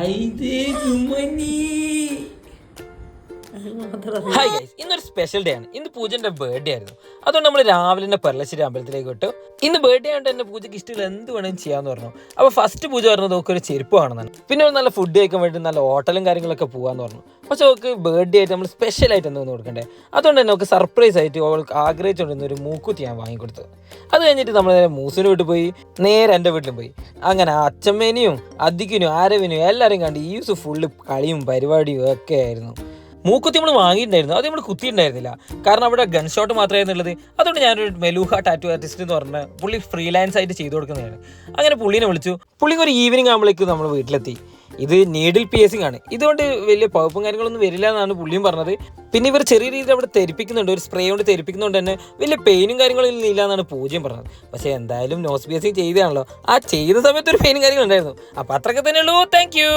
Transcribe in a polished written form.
Hi guys, ഇന്നൊരു special day ആണ്. ഇന്ന് പൂജന്റെ ബർത്ത്ഡേ ആയിരുന്നു. അതുകൊണ്ട് നമ്മൾ രാവിലെ തന്നെ പെർളശ്ശേരി അമ്പലത്തിലേക്ക് വിട്ടു. ഇന്ന് ബർത്ത്ഡേ ആയതുകൊണ്ട് തന്നെ പൂജയ്ക്ക് ഇഷ്ടമുള്ള എന്ത് വേണമെങ്കിലും ചെയ്യാന്ന് പറഞ്ഞു. അപ്പോൾ ഫസ്റ്റ് പൂജ പറഞ്ഞത് ഒക്കെ ഒരു ചെരുപ്പ് കാണുന്നതാണ്. പിന്നെ ഒരു നല്ല ഫുഡ് കഴിക്കാൻ വേണ്ടി നല്ല ഹോട്ടലും കാര്യങ്ങളൊക്കെ പോകാന്ന് പറഞ്ഞു. പക്ഷെ അവൾക്ക് ബർത്ത്ഡേ ആയിട്ട് നമ്മൾ സ്പെഷ്യൽ ആയിട്ട് എന്തെങ്കിലും കൊടുക്കണ്ടേ. അതുകൊണ്ട് തന്നെ നമുക്ക് സർപ്രൈസ് ആയിട്ട് അവൾക്ക് ആഗ്രഹിച്ചുകൊണ്ടിരുന്ന ഒരു മൂക്കുത്തി ഞാൻ വാങ്ങിക്കൊടുത്തു. അത് കഴിഞ്ഞിട്ട് നമ്മൾ നേരെ മൂസിന് വീട്ടിൽ പോയി, നേരെ എൻ്റെ വീട്ടിലും പോയി. അങ്ങനെ അച്ഛമ്മേനെയും അധികനും ആരവിനും എല്ലാവരെയും കണ്ട് ഈ ദിവസം ഫുള്ള് കളിയും പരിപാടിയും ഒക്കെ ആയിരുന്നു. മൂക്കുത്തി നമ്മൾ വാങ്ങിയിട്ടുണ്ടായിരുന്നു, അത് നമ്മൾ കുത്തിയിട്ടുണ്ടായിരുന്നില്ല. കാരണം അവിടെ ഗൺ ഷോട്ട് മാത്രമായിരുന്നു ഉള്ളത്. അതുകൊണ്ട് ഞാനൊരു മെലൂഹ ടാറ്റു ആർട്ടിസ്റ്റ് എന്ന് പറഞ്ഞ പുള്ളി ഫ്രീലാൻസ് ആയിട്ട് ചെയ്തു കൊടുക്കുന്നതാണ്. അങ്ങനെ പുള്ളിനെ വിളിച്ചു. പുള്ളിക്ക് ഒരു ഈവനിങ് ആകുമ്പോഴേക്കും നമ്മൾ വീട്ടിലെത്തി. ഇത് നീഡിൽ പിയേഴ്സിംഗ് ആണ്. ഇതുകൊണ്ട് വലിയ പഴുപ്പും കാര്യങ്ങളൊന്നും വരില്ല എന്നാണ് പുള്ളിയും പറഞ്ഞത്. പിന്നെ ഇവർ ചെറിയ രീതിയിൽ അവിടെ തെരിപ്പിക്കുന്നുണ്ട്, ഒരു സ്പ്രേ കൊണ്ട് തെരിപ്പിക്കുന്നതുകൊണ്ട് തന്നെ വലിയ പെയിനും കാര്യങ്ങളും ഇല്ല എന്നാണ് പൂജ്യം പറഞ്ഞത്. പക്ഷേ എന്തായാലും നോസ് പിയേഴ്സിംഗ് ചെയ്തതാണല്ലോ, ആ ചെയ്ത സമയത്ത് ഒരു പെയിനും കാര്യങ്ങളും ഉണ്ടായിരുന്നു. അപ്പോൾ അത്രയൊക്കെ തന്നെയുള്ളൂ. Thank U.